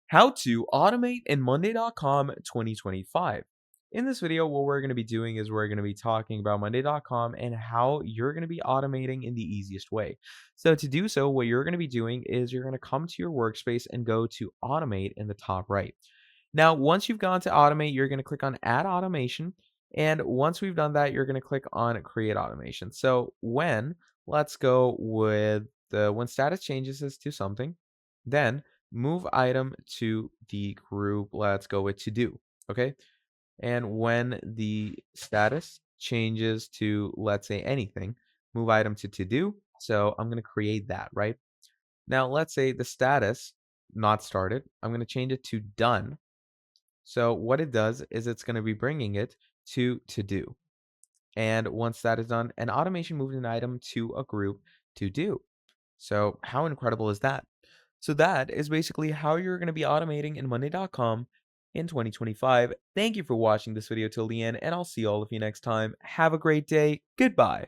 How to automate in Monday.com 2025. In this video, what we're going to be doing is we're going to be talking about Monday.com and how you're going to be automating in the easiest way. So to do so, what you're going to be doing is you're going to come to your workspace and go to automate in the top right. Now, once you've gone to automate, you're going to click on add automation. And once we've done that, you're going to click on create automation. So let's go with the when status changes is to something, then move item to the group. Let's go with to do. Okay. And when the status changes to, let's say, anything, move item to do. So I'm going to create that, right? Now, let's say the status not started. I'm going to change it to done. So what it does is it's going to be bringing it to do. And once that is done, an automation moves an item to a group to do. So how incredible is that? So that is basically how you're going to be automating in Monday.com in 2025. Thank you for watching this video till the end, and I'll see all of you next time. Have a great day. Goodbye.